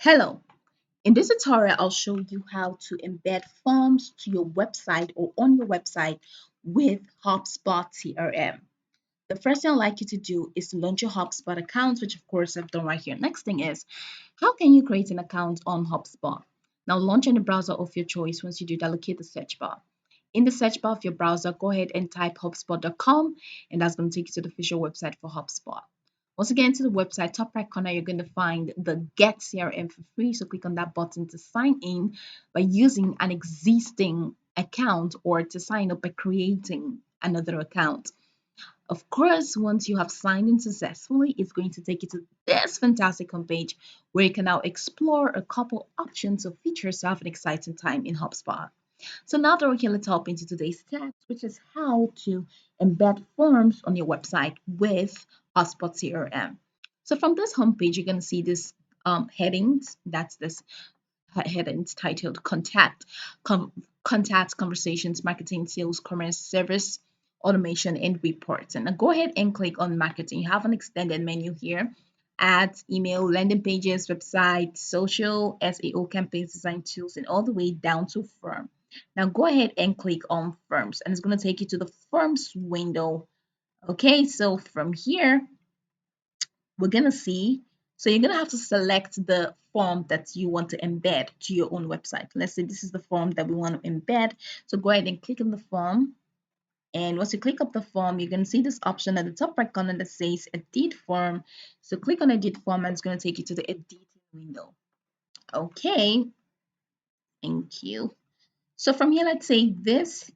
Hello, in this tutorial, I'll show you how to embed forms to your website or on your website with Hubspot CRM. The first thing I'd like you to do is to launch your Hubspot account, which of course I've done right here. Next thing is, how can you create an account on HubSpot? Now launch in the browser of your choice. Once you do that, locate the search bar. In the search bar of your browser, go ahead and type hubspot.com, and that's going to take you to the official website for HubSpot. Once again, to the website, top right corner, you're going to find the Get CRM for free. So click on that button to sign in by using an existing account or to sign up by creating another account. Of course, once you have signed in successfully, it's going to take you to this fantastic homepage where you can now explore a couple options of features to have an exciting time in HubSpot. So now that we're here, let's hop into today's test, which is how to embed forms on your website with Hotspot CRM. So from this homepage, you're going to see this headings. That's this headings titled Contacts, Conversations, Marketing, Sales, Commerce, Service, Automation, and Reports. And now go ahead and click on Marketing. You have an extended menu here: ads, email, landing pages, website, social, SEO, campaigns, design tools, and all the way down to firm. Now go ahead and click on Firms, and it's going to take you to the Firms window. Okay, so from here, we're going to see, so you're going to have to select the form that you want to embed to your own website. Let's say this is the form that we want to embed. So go ahead and click on the form. And once you click up the form, you're going to see this option at the top right corner that says Edit Form. So click on Edit Form, and it's going to take you to the editing window. Okay, thank you. So from here, let's say this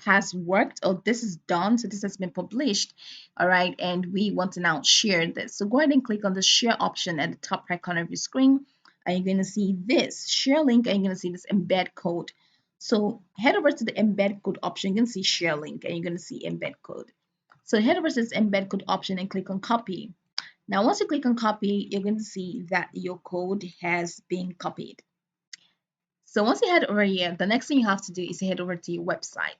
has worked or this is done. So this has been published. All right. And we want to now share this. So go ahead and click on the share option at the top right corner of your screen. And you're going to see this share link, and you're going to see this embed code. So head over to the embed code option. You can see share link, and you're going to see embed code. So head over to this embed code option and click on copy. Now, once you click on copy, you're going to see that your code has been copied. So once you head over here, the next thing you have to do is head over to your website.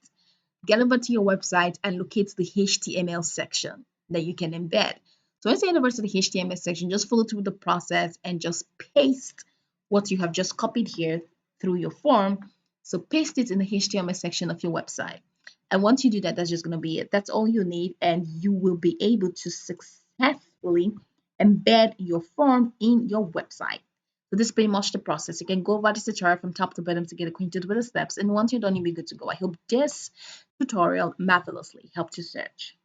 Get over to your website and locate the HTML section that you can embed. So once you head over to the HTML section, just follow through the process and just paste what you have just copied here through your form. So paste it in the HTML section of your website. And once you do that, that's just going to be it. That's all you need, and you will be able to successfully embed your form in your website. So this is pretty much the process. You can go over this tutorial from top to bottom to get acquainted with the steps. And once you're done, you'll be good to go. I hope this tutorial marvelously helped you search.